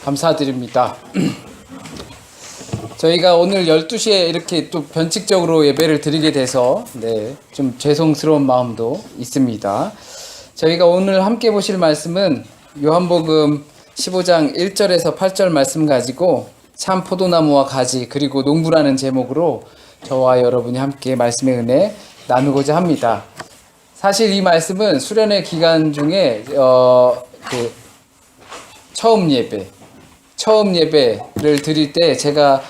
감사드립니다. 저희가 오늘 12시에 이렇게 또 변칙적으로 예배를 드리게 돼서 좀 죄송스러운 마음도 있습니다. 저희가 오늘 함께 보실 말씀은 요한복음 15장 1절에서 8절 말씀 가지고 참 포도나무와 가지 그리고 농부라는 제목으로 저와 여러분이 함께 말씀의 은혜 나누고자 합니다. 사실 이 말씀은 수련회 기간 중에 처음 예배를 드릴 때 제가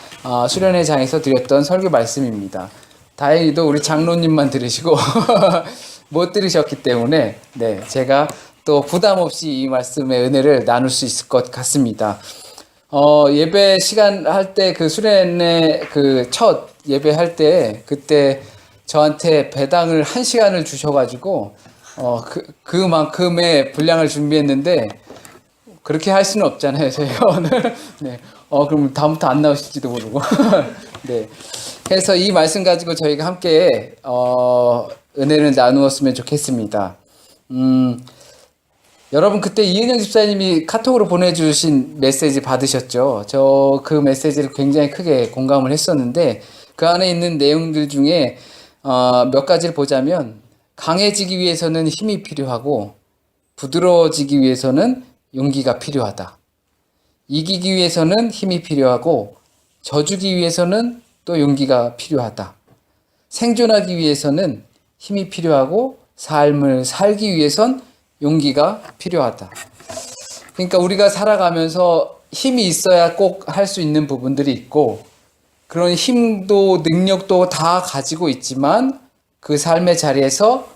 수련회장에서 드렸던 설교 말씀입니다. 다행히도 우리 장로님만 들으시고 못 들으셨기 때문에 제가 또 부담 없이 이 말씀의 은혜를 나눌 수 있을 것 같습니다. 예배 시간 할 때 그 수련회 첫 예배할 때 그때 저한테 배당을 1시간을 주셔가지고 그만큼의 분량을 준비했는데 그렇게 할 수는 없잖아요, 저희가 오늘. 그럼 다음부터 안 나오실지도 모르고. 그래서 이 말씀 가지고 저희가 함께, 은혜를 나누었으면 좋겠습니다. 여러분, 그때 이은영 집사님이 카톡으로 보내주신 메시지 받으셨죠? 저 그 메시지를 굉장히 크게 공감을 했었는데, 그 안에 있는 내용들 중에, 몇 가지를 보자면, 강해지기 위해서는 힘이 필요하고, 부드러워지기 위해서는 용기가 필요하다. 이기기 위해서는 힘이 필요하고 져주기 위해서는 또 용기가 필요하다. 생존하기 위해서는 힘이 필요하고 삶을 살기 위해선 용기가 필요하다. 그러니까 우리가 살아가면서 힘이 있어야 꼭 할 수 있는 부분들이 있고 그런 힘도 능력도 다 가지고 있지만 그 삶의 자리에서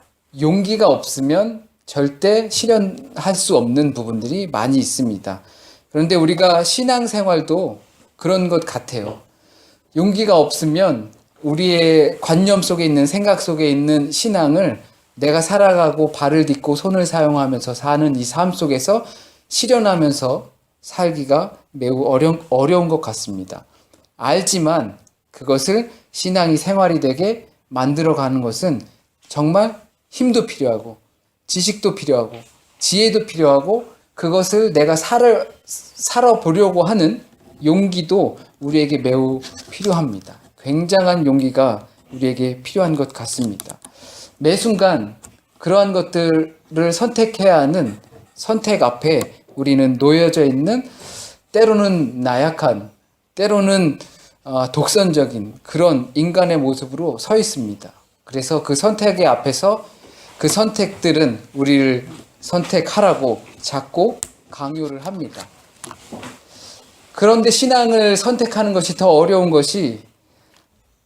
용기가 없으면 절대 실현할 수 없는 부분들이 많이 있습니다. 그런데 우리가 신앙생활도 그런 것 같아요. 용기가 없으면 우리의 관념 속에 있는 생각 속에 있는 신앙을 내가 살아가고 발을 딛고 손을 사용하면서 사는 이 삶 속에서 실현하면서 살기가 매우 어려운 것 같습니다. 알지만 그것을 신앙이 생활이 되게 만들어가는 것은 정말 힘도 필요하고 지식도 필요하고 지혜도 필요하고 그것을 내가 살아보려고 하는 용기도 우리에게 매우 필요합니다. 굉장한 용기가 우리에게 필요한 것 같습니다. 매 순간 그러한 것들을 선택해야 하는 선택 앞에 우리는 놓여져 있는 때로는 나약한 때로는 독선적인 그런 인간의 모습으로 서 있습니다. 그래서 그 선택의 앞에서 그 선택들은 우리를 선택하라고 자꾸 강요를 합니다. 그런데 신앙을 선택하는 것이 더 어려운 것이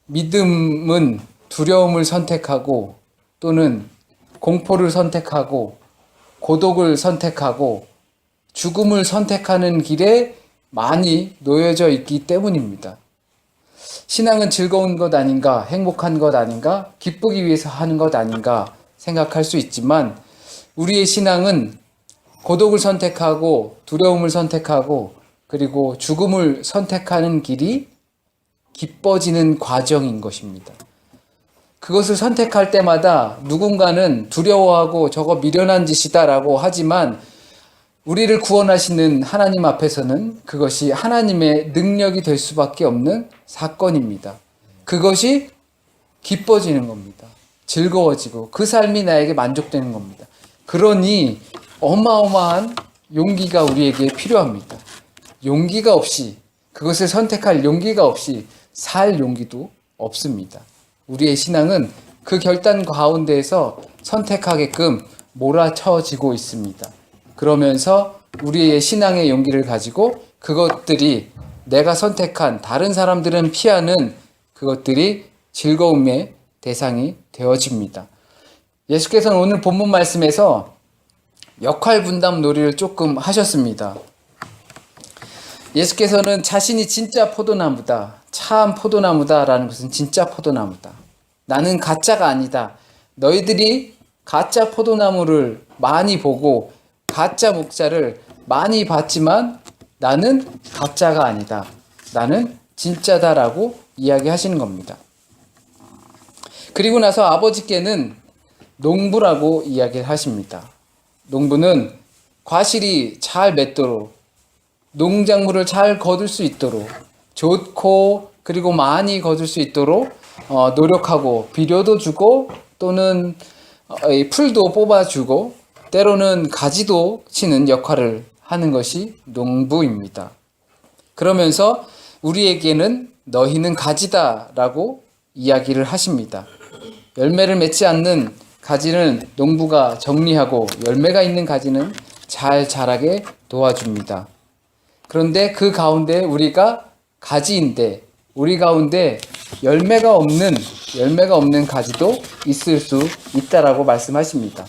믿음은 두려움을 선택하고 또는 공포를 선택하고 고독을 선택하고 죽음을 선택하는 길에 많이 놓여져 있기 때문입니다. 신앙은 즐거운 것 아닌가, 행복한 것 아닌가, 기쁘기 위해서 하는 것 아닌가 생각할 수 있지만 우리의 신앙은 고독을 선택하고 두려움을 선택하고 그리고 죽음을 선택하는 길이 기뻐지는 과정인 것입니다. 그것을 선택할 때마다 누군가는 두려워하고 저거 미련한 짓이다라고 하지만 우리를 구원하시는 하나님 앞에서는 그것이 하나님의 능력이 될 수밖에 없는 사건입니다. 그것이 기뻐지는 겁니다. 즐거워지고 그 삶이 나에게 만족되는 겁니다. 그러니 어마어마한 용기가 우리에게 필요합니다. 용기가 없이 그것을 선택할 용기가 없이 살 용기도 없습니다. 우리의 신앙은 그 결단 가운데에서 선택하게끔 몰아쳐지고 있습니다. 그러면서 우리의 신앙의 용기를 가지고 그것들이 내가 선택한 다른 사람들은 피하는 그것들이 즐거움의 대상이 되어집니다. 예수께서는 오늘 본문 말씀에서 역할 분담 놀이를 조금 하셨습니다. 예수께서는 자신이 진짜 포도나무다, 참 포도나무다라는 것은 진짜 포도나무다. 나는 가짜가 아니다. 너희들이 가짜 포도나무를 많이 보고 가짜 목자를 많이 봤지만 나는 가짜가 아니다. 나는 진짜다라고 이야기하시는 겁니다. 그리고 나서 아버지께는 농부라고 이야기를 하십니다. 농부는 과실이 잘 맺도록 농작물을 잘 거둘 수 있도록 좋고 그리고 많이 거둘 수 있도록 노력하고 비료도 주고 또는 이 풀도 뽑아주고 때로는 가지도 치는 역할을 하는 것이 농부입니다. 그러면서 우리에게는 너희는 가지다라고 이야기를 하십니다. 열매를 맺지 않는 가지는 농부가 정리하고 열매가 있는 가지는 잘 자라게 도와줍니다. 그런데 그 가운데 우리가 가지인데 우리 가운데 열매가 없는 가지도 있을 수 있다라고 말씀하십니다.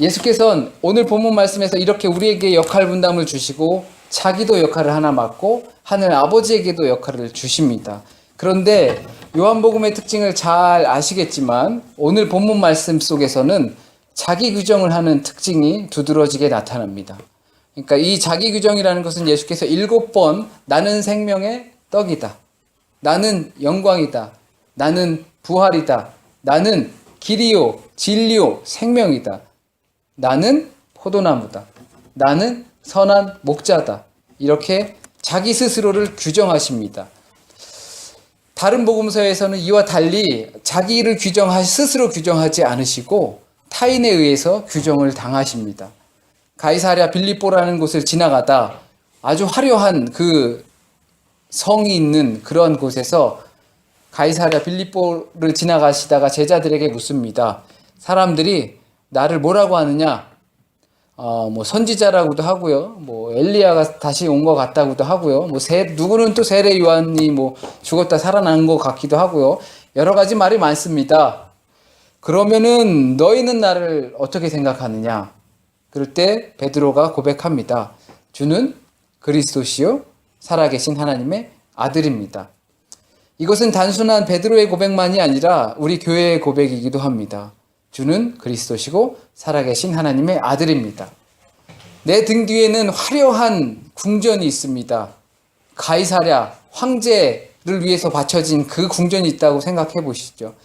예수께서는 오늘 본문 말씀에서 이렇게 우리에게 역할 분담을 주시고 자기도 역할을 하나 맡고 하늘 아버지에게도 역할을 주십니다. 그런데 요한복음의 특징을 잘 아시겠지만 오늘 본문 말씀 속에서는 자기 규정을 하는 특징이 두드러지게 나타납니다. 그러니까 이 자기 규정이라는 것은 예수께서 7번 나는 생명의 떡이다. 나는 영광이다. 나는 부활이다. 나는 길이요, 진리요, 생명이다. 나는 포도나무다. 나는 선한 목자다. 이렇게 자기 스스로를 규정하십니다. 다른 복음서에서는 이와 달리 자기를 스스로 규정하지 않으시고 타인에 의해서 규정을 당하십니다. 가이사랴 빌립보라는 곳을 지나가다 아주 화려한 그 성이 있는 그런 곳에서 가이사랴 빌립보를 지나가시다가 제자들에게 묻습니다. 사람들이 나를 뭐라고 하느냐? 뭐 선지자라고도 하고요. 뭐 엘리야가 다시 온 것 같다고도 하고요. 뭐 누구는 또 세례 요한이 뭐 죽었다 살아난 것 같기도 하고요. 여러 가지 말이 많습니다. 그러면은 너희는 나를 어떻게 생각하느냐? 그럴 때 베드로가 고백합니다. 주는 그리스도시요 살아계신 하나님의 아들입니다. 이것은 단순한 베드로의 고백만이 아니라 우리 교회의 고백이기도 합니다. 주는 그리스도시고 살아계신 하나님의 아들입니다. 내 등 뒤에는 화려한 궁전이 있습니다. 가이사랴 황제를 위해서 바쳐진 그 궁전이 있다고 생각해 보시죠.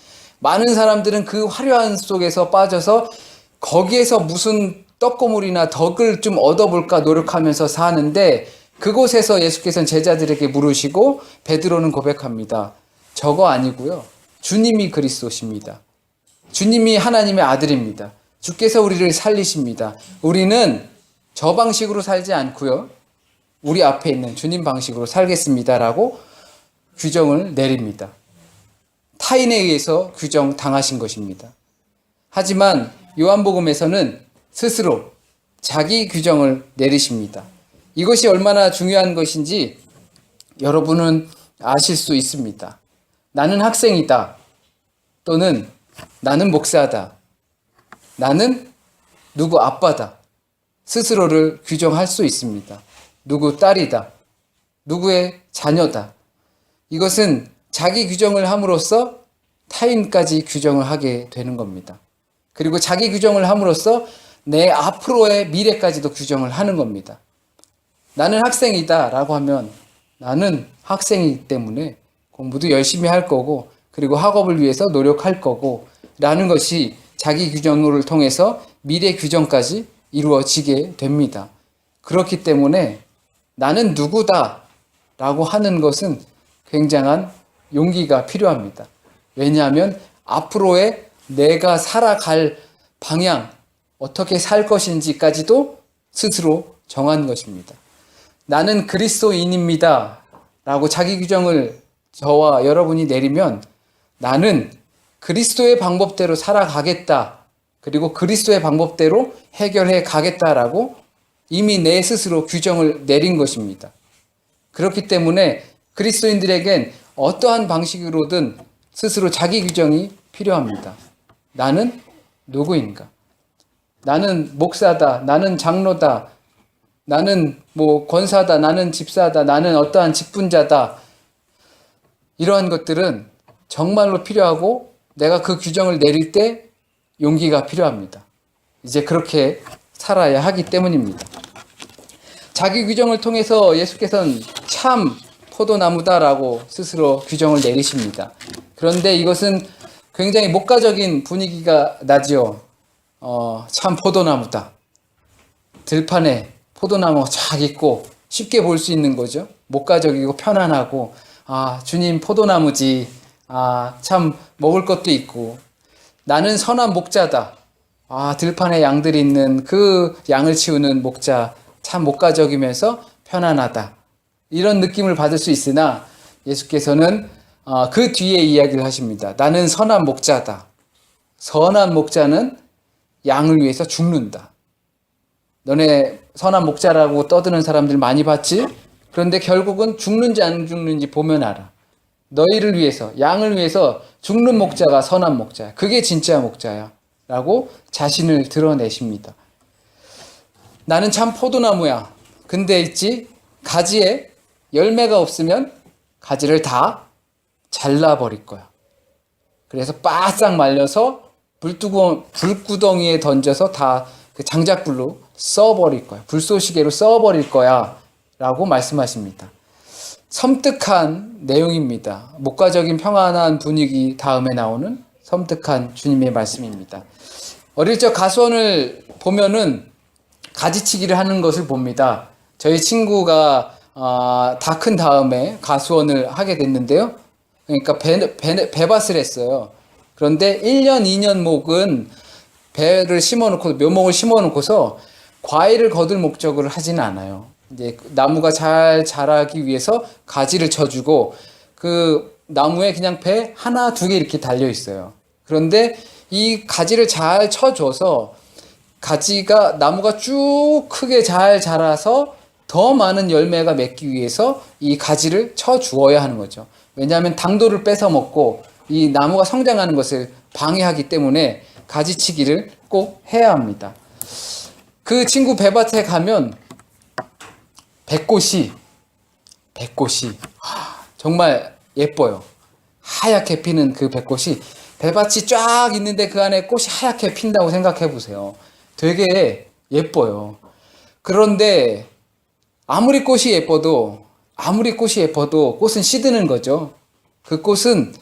많은 사람들은 그 화려한 속에서 빠져서 거기에서 무슨 떡고물이나 덕을 좀 얻어볼까 노력하면서 사는데 그곳에서 예수께서는 제자들에게 물으시고 베드로는 고백합니다. 저거 아니고요. 주님이 그리스도십니다. 주님이 하나님의 아들입니다. 주께서 우리를 살리십니다. 우리는 저 방식으로 살지 않고요. 우리 앞에 있는 주님 방식으로 살겠습니다라고 규정을 내립니다. 타인에 의해서 규정 당하신 것입니다. 하지만 요한복음에서는 스스로 자기 규정을 내리십니다. 이것이 얼마나 중요한 것인지 여러분은 아실 수 있습니다. 나는 학생이다. 또는 나는 목사다. 나는 누구 아빠다. 스스로를 규정할 수 있습니다. 누구 딸이다. 누구의 자녀다. 이것은 자기 규정을 함으로써 타인까지 규정을 하게 되는 겁니다. 그리고 자기 규정을 함으로써 내 앞으로의 미래까지도 규정을 하는 겁니다. 나는 학생이다 라고 하면 나는 학생이기 때문에 공부도 열심히 할 거고 그리고 학업을 위해서 노력할 거고 라는 것이 자기 규정을 통해서 미래 규정까지 이루어지게 됩니다. 그렇기 때문에 나는 누구다 라고 하는 것은 굉장한 용기가 필요합니다. 왜냐하면 앞으로의 내가 살아갈 방향, 어떻게 살 것인지까지도 스스로 정한 것입니다. 나는 그리스도인입니다 라고 자기 규정을 저와 여러분이 내리면 나는 그리스도의 방법대로 살아가겠다. 그리고 그리스도의 방법대로 해결해 가겠다라고 이미 내 스스로 규정을 내린 것입니다. 그렇기 때문에 그리스도인들에겐 어떠한 방식으로든 스스로 자기 규정이 필요합니다. 나는 누구인가? 나는 목사다. 나는 장로다. 나는 뭐 권사다. 나는 집사다. 나는 어떠한 직분자다. 이러한 것들은 정말로 필요하고 내가 그 규정을 내릴 때 용기가 필요합니다. 이제 그렇게 살아야 하기 때문입니다. 자기 규정을 통해서 예수께서는 참 포도나무다라고 스스로 규정을 내리십니다. 그런데 이것은 굉장히 목가적인 분위기가 나지요. 참 포도나무다. 들판에 포도나무가 쫙 있고 쉽게 볼 수 있는 거죠. 목가적이고 편안하고, 아, 주님 포도나무지. 아, 참 먹을 것도 있고. 나는 선한 목자다. 아, 들판에 양들이 있는 그 양을 치우는 목자. 참 목가적이면서 편안하다. 이런 느낌을 받을 수 있으나 예수께서는 그 뒤에 이야기를 하십니다. 나는 선한 목자다. 선한 목자는 양을 위해서 죽는다. 너네 선한 목자라고 떠드는 사람들 많이 봤지? 그런데 결국은 죽는지 안 죽는지 보면 알아. 너희를 위해서, 양을 위해서 죽는 목자가 선한 목자야. 그게 진짜 목자야. 라고 자신을 드러내십니다. 나는 참 포도나무야. 근데 있지? 가지에 열매가 없으면 가지를 다 잘라버릴 거야. 그래서 바싹 말려서 불구덩이에 던져서 다 그 장작불로 써버릴 거야. 불쏘시개로 써버릴 거야. 라고 말씀하십니다. 섬뜩한 내용입니다. 목가적인 평안한 분위기 다음에 나오는 섬뜩한 주님의 말씀입니다. 어릴 적 가수원을 보면은 가지치기를 하는 것을 봅니다. 저희 친구가 다 큰 다음에 가수원을 하게 됐는데요. 그러니까 배밭을 했어요. 그런데 1년, 2년 목은 배를 심어놓고 묘목을 심어놓고서 과일을 거둘 목적으로 하지는 않아요. 이제 나무가 잘 자라기 위해서 가지를 쳐주고 그 나무에 그냥 배 하나, 두 개 이렇게 달려 있어요. 그런데 이 가지를 잘 쳐줘서 나무가 쭉 크게 잘 자라서 더 많은 열매가 맺기 위해서 이 가지를 쳐 주어야 하는 거죠. 왜냐하면 당도를 뺏어 먹고 이 나무가 성장하는 것을 방해하기 때문에 가지치기를 꼭 해야 합니다. 그 친구 배밭에 가면 백꽃이 정말 예뻐요. 하얗게 피는 그 백꽃이 배밭이 쫙 있는데 그 안에 꽃이 하얗게 핀다고 생각해 보세요. 되게 예뻐요. 그런데 아무리 꽃이 예뻐도 꽃은 시드는 거죠. 그 꽃은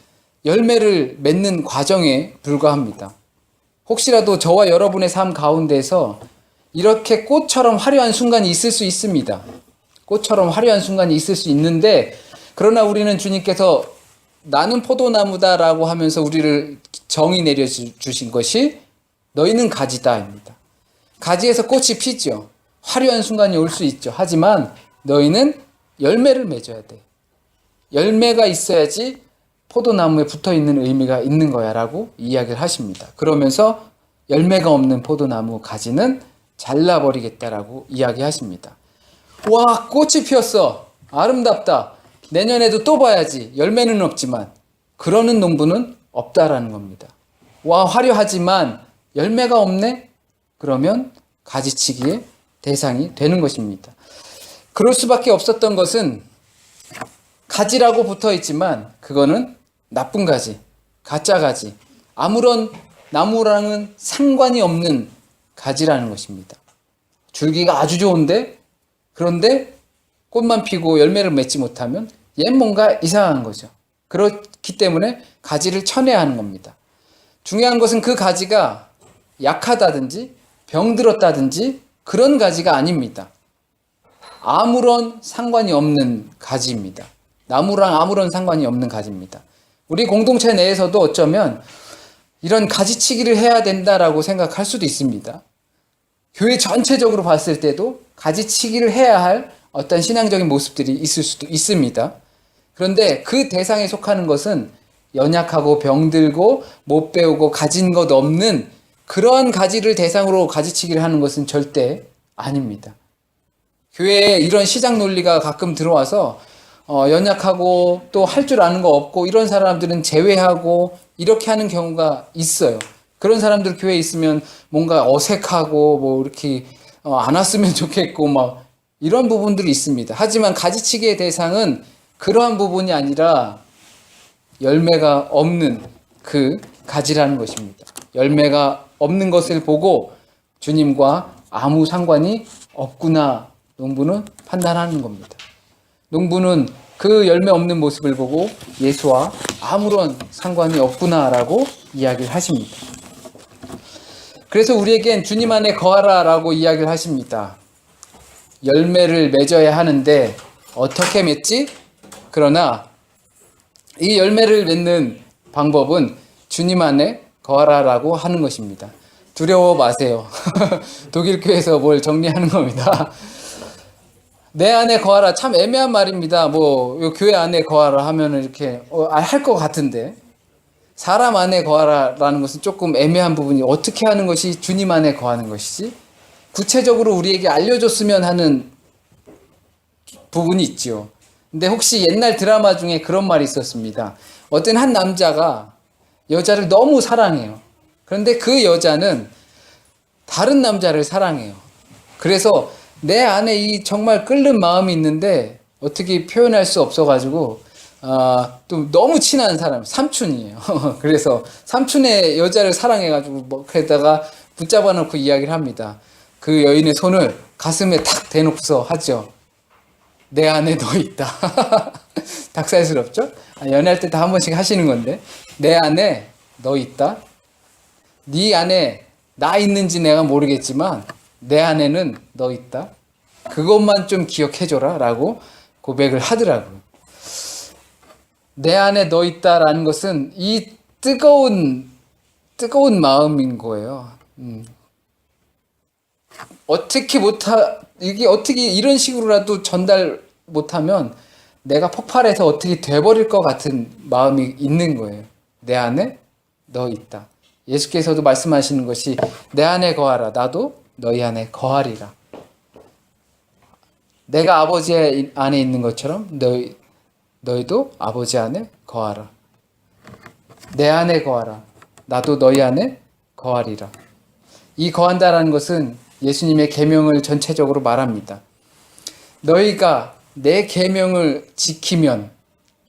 열매를 맺는 과정에 불과합니다. 혹시라도 저와 여러분의 삶 가운데서 이렇게 꽃처럼 화려한 순간이 있을 수 있습니다. 꽃처럼 화려한 순간이 있을 수 있는데, 그러나 우리는 주님께서 나는 포도나무다라고 하면서 우리를 정의 내려주신 것이 너희는 가지다입니다. 가지에서 꽃이 피죠. 화려한 순간이 올 수 있죠. 하지만 너희는 열매를 맺어야 돼. 열매가 있어야지 포도나무에 붙어있는 의미가 있는 거야 라고 이야기를 하십니다. 그러면서 열매가 없는 포도나무 가지는 잘라버리겠다라고 이야기하십니다. 와, 꽃이 피었어. 아름답다. 내년에도 또 봐야지. 열매는 없지만. 그러는 농부는 없다라는 겁니다. 와, 화려하지만 열매가 없네? 그러면 가지치기의 대상이 되는 것입니다. 그럴 수밖에 없었던 것은 가지라고 붙어 있지만 그거는 나쁜 가지, 가짜 가지, 아무런 나무랑은 상관이 없는 가지라는 것입니다. 줄기가 아주 좋은데, 그런데 꽃만 피고 열매를 맺지 못하면 얘는 뭔가 이상한 거죠. 그렇기 때문에 가지를 쳐내야 하는 겁니다. 중요한 것은 그 가지가 약하다든지 병들었다든지 그런 가지가 아닙니다. 아무런 상관이 없는 가지입니다. 나무랑 아무런 상관이 없는 가지입니다. 우리 공동체 내에서도 어쩌면 이런 가지치기를 해야 된다라고 생각할 수도 있습니다. 교회 전체적으로 봤을 때도 가지치기를 해야 할 어떤 신앙적인 모습들이 있을 수도 있습니다. 그런데 그 대상에 속하는 것은 연약하고 병들고 못 배우고 가진 것 없는 그런 가지를 대상으로 가지치기를 하는 것은 절대 아닙니다. 교회에 이런 시장 논리가 가끔 들어와서 연약하고 또 할 줄 아는 거 없고 이런 사람들은 제외하고 이렇게 하는 경우가 있어요. 그런 사람들 교회에 있으면 뭔가 어색하고 뭐 이렇게 안 왔으면 좋겠고 막 이런 부분들이 있습니다. 하지만 가지치기의 대상은 그러한 부분이 아니라 열매가 없는 그 가지라는 것입니다. 열매가 없는 것을 보고 주님과 아무 상관이 없구나 농부는 판단하는 겁니다. 농부는 그 열매 없는 모습을 보고 예수와 아무런 상관이 없구나라고 이야기를 하십니다. 그래서 우리에겐 주님 안에 거하라라고 이야기를 하십니다. 열매를 맺어야 하는데 어떻게 맺지? 그러나 이 열매를 맺는 방법은 주님 안에 거하라라고 하는 것입니다. 두려워 마세요. 독일 교회에서 뭘 정리하는 겁니다. 내 안에 거하라, 참 애매한 말입니다. 뭐 요 교회 안에 거하라 하면은 이렇게 할 것 같은데, 사람 안에 거하라라는 것은 조금 애매한 부분이, 어떻게 하는 것이 주님 안에 거하는 것이지? 구체적으로 우리에게 알려줬으면 하는 부분이 있지요. 근데 혹시 옛날 드라마 중에 그런 말이 있었습니다. 어떤 한 남자가 여자를 너무 사랑해요. 그런데 그 여자는 다른 남자를 사랑해요. 그래서 내 안에 이 정말 끓는 마음이 있는데 어떻게 표현할 수 없어가지고 또 너무 친한 사람, 삼촌이에요. 그래서 삼촌의 여자를 사랑해가지고 뭐 그러다가 붙잡아 놓고 이야기를 합니다. 그 여인의 손을 가슴에 탁 대놓고서 하죠. 내 안에 너 있다. 닭살스럽죠? 연애할 때 다 한 번씩 하시는 건데, 내 안에 너 있다. 네 안에 나 있는지 내가 모르겠지만 내 안에는 너 있다. 그것만 좀 기억해줘라 라고 고백을 하더라고요. 내 안에 너 있다라는 것은 이 뜨거운 마음인 거예요. 이게 어떻게 이런 식으로라도 전달 못하면 내가 폭발해서 어떻게 돼버릴 것 같은 마음이 있는 거예요. 내 안에 너 있다. 예수께서도 말씀하시는 것이 내 안에 거하라. 나도 너희 안에 거하리라. 내가 아버지 안에 있는 것처럼 너희도 아버지 안에 거하라. 내 안에 거하라. 나도 너희 안에 거하리라. 이 거한다라는 것은 예수님의 계명을 전체적으로 말합니다. 너희가 내 계명을 지키면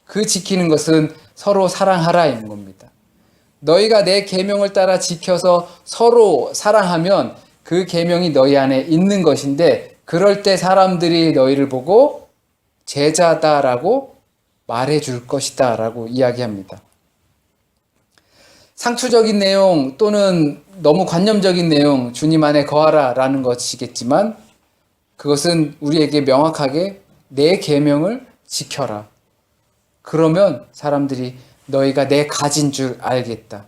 그 지키는 것은 서로 사랑하라인 겁니다. 너희가 내 계명을 따라 지켜서 서로 사랑하면 그 계명이 너희 안에 있는 것인데, 그럴 때 사람들이 너희를 보고 제자다라고 말해줄 것이다 라고 이야기합니다. 상투적인 내용 또는 너무 관념적인 내용, 주님 안에 거하라 라는 것이겠지만, 그것은 우리에게 명확하게 내 계명을 지켜라. 그러면 사람들이 너희가 내 가진 줄 알겠다.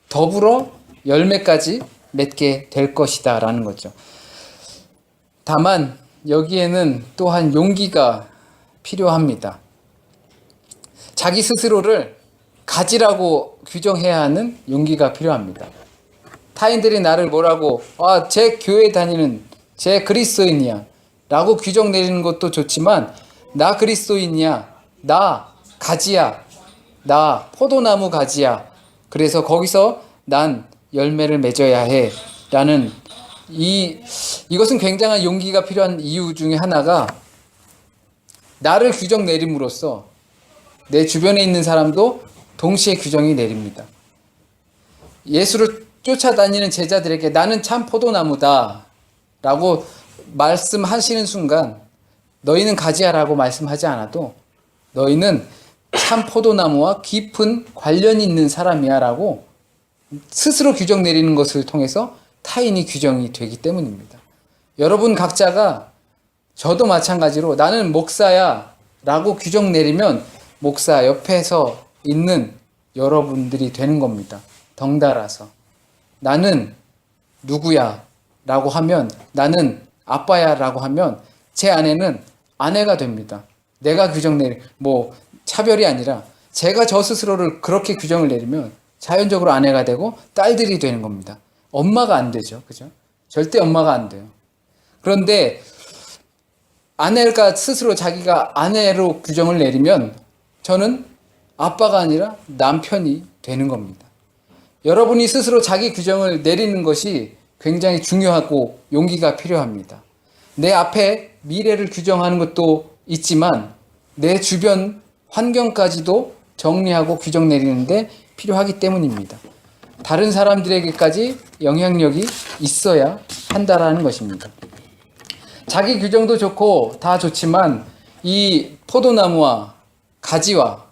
더불어 열매까지 맺게 될 것이다 라는 거죠. 다만 여기에는 또한 용기가 필요합니다. 자기 스스로를 가지라고 규정해야 하는 용기가 필요합니다. 타인들이 나를 뭐라고, 제 교회 다니는 제 그리스도인이야 라고 규정 내리는 것도 좋지만, 나 그리스도인이야, 나 가지야, 나 포도나무 가지야, 그래서 거기서 난 열매를 맺어야 해 라는 이것은 굉장한 용기가 필요한 이유 중에 하나가, 나를 규정 내림으로써 내 주변에 있는 사람도 동시에 규정이 내립니다. 예수를 쫓아다니는 제자들에게 나는 참 포도나무다 라고 말씀하시는 순간, 너희는 가지야 라고 말씀하지 않아도 너희는 참 포도나무와 깊은 관련이 있는 사람이야 라고 스스로 규정 내리는 것을 통해서 타인이 규정이 되기 때문입니다. 여러분 각자가, 저도 마찬가지로 나는 목사야 라고 규정 내리면 목사 옆에서 있는 여러분들이 되는 겁니다. 덩달아서. 나는 누구야 라고 하면, 나는 아빠야 라고 하면 제 아내는 아내가 됩니다. 내가 규정 차별이 아니라 제가 저 스스로를 그렇게 규정을 내리면 자연적으로 아내가 되고 딸들이 되는 겁니다. 엄마가 안 되죠. 그죠? 절대 엄마가 안 돼요. 그런데 아내가 스스로 자기가 아내로 규정을 내리면 저는 아빠가 아니라 남편이 되는 겁니다. 여러분이 스스로 자기 규정을 내리는 것이 굉장히 중요하고 용기가 필요합니다. 내 앞에 미래를 규정하는 것도 있지만 내 주변 환경까지도 정리하고 규정 내리는데 필요하기 때문입니다. 다른 사람들에게까지 영향력이 있어야 한다라는 것입니다. 자기 규정도 좋고 다 좋지만 이 포도나무와 가지와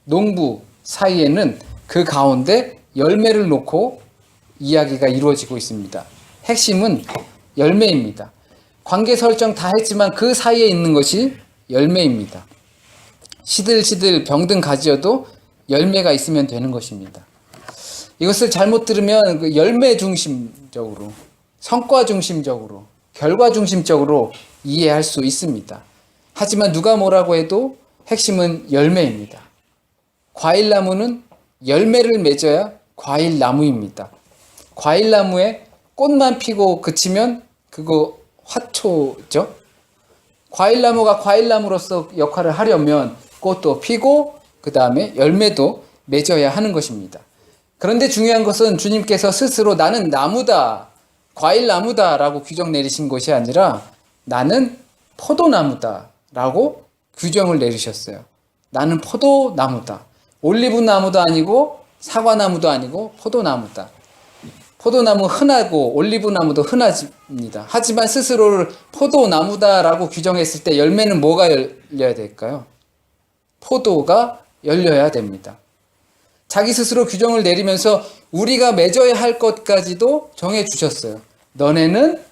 농부 사이에는 그 가운데 열매를 놓고 이야기가 이루어지고 있습니다. 핵심은 열매입니다. 관계 설정 다 했지만 그 사이에 있는 것이 열매입니다. 시들시들 병든 가지여도 열매가 있으면 되는 것입니다. 이것을 잘못 들으면 그 열매 중심적으로, 성과 중심적으로, 결과 중심적으로 이해할 수 있습니다. 하지만 누가 뭐라고 해도 핵심은 열매입니다. 과일나무는 열매를 맺어야 과일나무입니다. 과일나무에 꽃만 피고 그치면 그거 화초죠. 과일나무가 과일나무로서 역할을 하려면 꽃도 피고 그 다음에 열매도 맺어야 하는 것입니다. 그런데 중요한 것은 주님께서 스스로 나는 나무다, 과일나무다 라고 규정 내리신 것이 아니라 나는 포도나무다 라고 규정을 내리셨어요. 나는 포도나무다. 올리브나무도 아니고 사과나무도 아니고 포도나무다. 포도나무 흔하고 올리브나무도 흔합니다. 하지만 스스로를 포도나무다라고 규정했을 때 열매는 뭐가 열려야 될까요? 포도가 열려야 됩니다. 자기 스스로 규정을 내리면서 우리가 맺어야 할 것까지도 정해 주셨어요. 너네는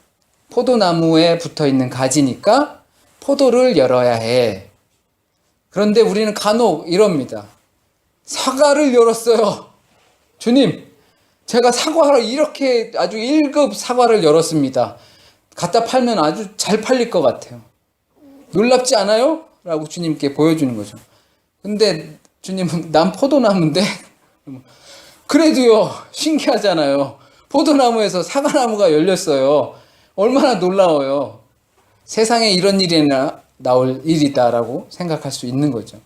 포도나무에 붙어 있는 가지니까 포도를 열어야 해. 그런데 우리는 간혹 이럽니다. 사과를 열었어요. 주님, 제가 사과를 이렇게 아주 1급 사과를 열었습니다. 갖다 팔면 아주 잘 팔릴 것 같아요. 놀랍지 않아요? 라고 주님께 보여주는 거죠. 근데 주님은 난 포도나무인데? 그래도요, 신기하잖아요. 포도나무에서 사과나무가 열렸어요. 얼마나 놀라워요. 세상에 이런 일이나 나올 일이다라고 생각할 수 있는 거죠.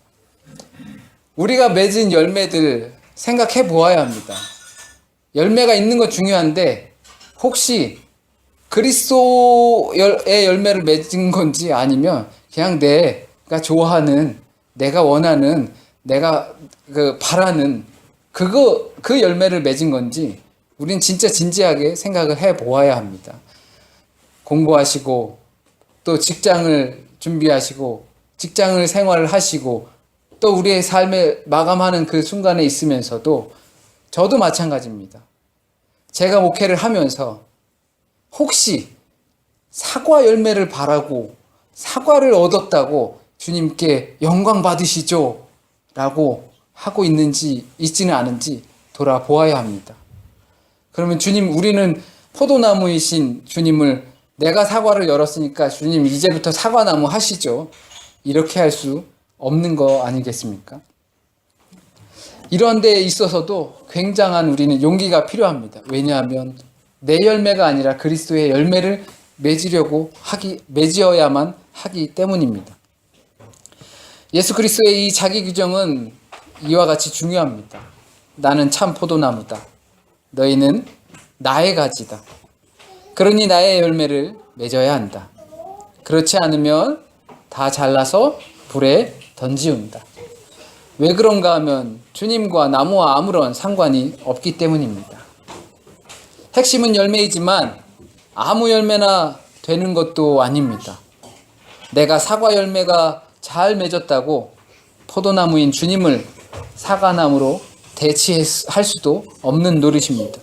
우리가 맺은 열매들 생각해 보아야 합니다. 열매가 있는 건 중요한데 혹시 그리스도의 열매를 맺은 건지 아니면 그냥 내가 좋아하는, 내가 원하는, 내가 바라는 그 열매를 맺은 건지 우린 진짜 진지하게 생각을 해 보아야 합니다. 공부하시고 또 직장을 준비하시고 직장을 생활을 하시고 또 우리의 삶을 마감하는 그 순간에 있으면서도 저도 마찬가지입니다. 제가 목회를 하면서 혹시 사과 열매를 바라고 사과를 얻었다고 주님께 영광 받으시죠? 라고 하고 있지는 않은지 돌아보아야 합니다. 그러면 주님, 우리는 포도나무이신 주님을 내가 사과를 열었으니까 주님 이제부터 사과나무 하시죠. 이렇게 할 수 없는 거 아니겠습니까? 이런 데에 있어서도 굉장한 우리는 용기가 필요합니다. 왜냐하면 내 열매가 아니라 그리스도의 열매를 맺어야만 하기 때문입니다. 예수 그리스도의 이 자기 규정은 이와 같이 중요합니다. 나는 참 포도나무다. 너희는 나의 가지다. 그러니 나의 열매를 맺어야 한다. 그렇지 않으면 다 잘라서 불에 던지운다. 왜 그런가 하면 주님과 나무와 아무런 상관이 없기 때문입니다. 핵심은 열매이지만 아무 열매나 되는 것도 아닙니다. 내가 사과 열매가 잘 맺었다고 포도나무인 주님을 사과나무로 대치할 수도 없는 노릇입니다.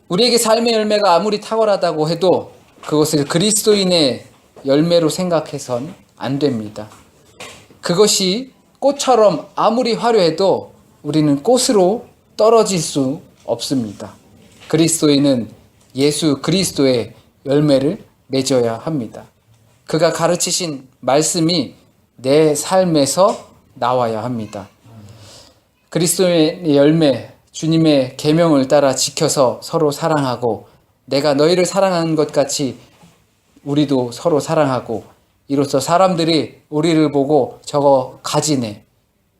우리에게 삶의 열매가 아무리 탁월하다고 해도 그것을 그리스도인의 열매로 생각해선 안 됩니다. 그것이 꽃처럼 아무리 화려해도 우리는 꽃으로 떨어질 수 없습니다. 그리스도인은 예수 그리스도의 열매를 맺어야 합니다. 그가 가르치신 말씀이 내 삶에서 나와야 합니다. 그리스도의 열매, 주님의 계명을 따라 지켜서 서로 사랑하고 내가 너희를 사랑하는 것 같이 우리도 서로 사랑하고 이로써 사람들이 우리를 보고 저거 가지네,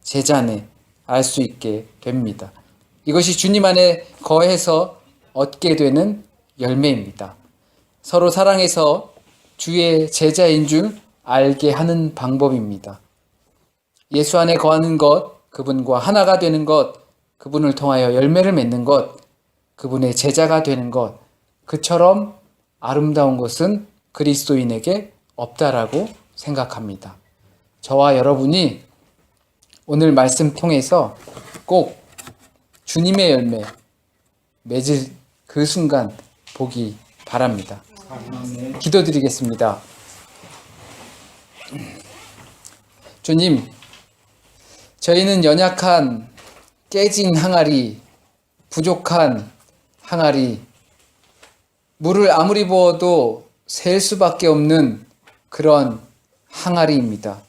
제자네 알 수 있게 됩니다. 이것이 주님 안에 거해서 얻게 되는 열매입니다. 서로 사랑해서 주의 제자인 줄 알게 하는 방법입니다. 예수 안에 거하는 것, 그분과 하나가 되는 것, 그분을 통하여 열매를 맺는 것, 그분의 제자가 되는 것, 그처럼 아름다운 것은 그리스도인에게 없다라고 생각합니다. 저와 여러분이 오늘 말씀 통해서 꼭 주님의 열매 맺을 그 순간 보기 바랍니다. 기도드리겠습니다. 주님, 저희는 연약한 깨진 항아리, 부족한 항아리, 물을 아무리 부어도 셀 수밖에 없는 그런 항아리입니다.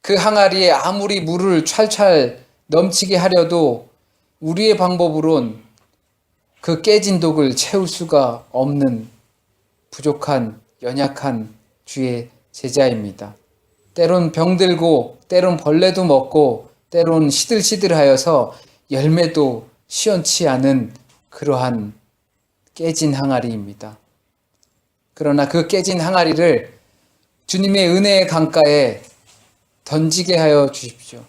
그 항아리에 아무리 물을 찰찰 넘치게 하려도 우리의 방법으론 그 깨진 독을 채울 수가 없는 부족한 연약한 주의 제자입니다. 때론 병들고 때론 벌레도 먹고 때론 시들시들하여서 열매도 시원치 않은 그러한 깨진 항아리입니다. 그러나 그 깨진 항아리를 주님의 은혜의 강가에 던지게 하여 주십시오.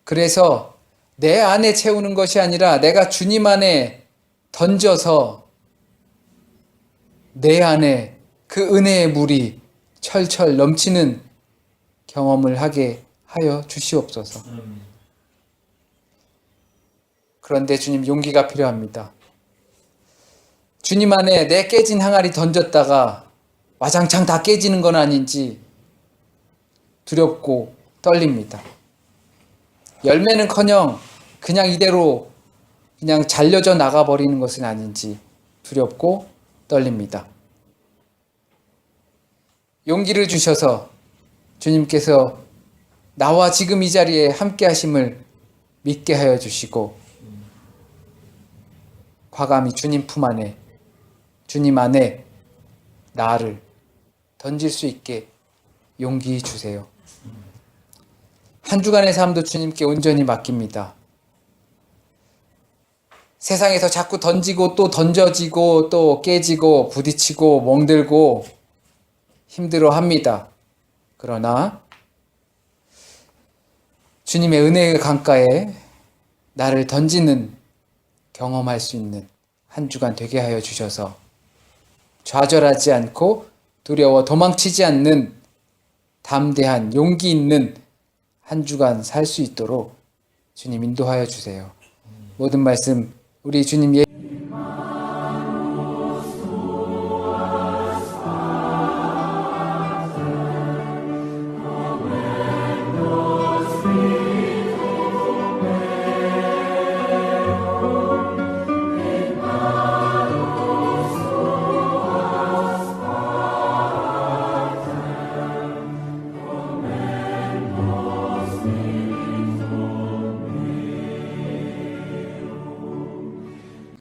그래서 내 안에 채우는 것이 아니라 내가 주님 안에 던져서 내 안에 그 은혜의 물이 철철 넘치는 경험을 하게 하여 주시옵소서. 그런데 주님, 용기가 필요합니다. 주님 안에 내 깨진 항아리 던졌다가 와장창 다 깨지는 건 아닌지 두렵고 떨립니다. 열매는커녕 그냥 이대로 그냥 잘려져 나가버리는 것은 아닌지 두렵고 떨립니다. 용기를 주셔서 주님께서 나와 지금 이 자리에 함께 하심을 믿게 하여 주시고 과감히 주님 품 안에, 주님 안에 나를 던질 수 있게 용기 주세요. 한 주간의 삶도 주님께 온전히 맡깁니다. 세상에서 자꾸 던지고 또 던져지고 또 깨지고 부딪히고 멍들고 힘들어합니다. 그러나 주님의 은혜의 강가에 나를 던지는 경험할 수 있는 한 주간 되게 하여 주셔서 좌절하지 않고 두려워 도망치지 않는 담대한 용기 있는 한 주간 살 수 있도록 주님 인도하여 주세요. 모든 말씀 우리 주님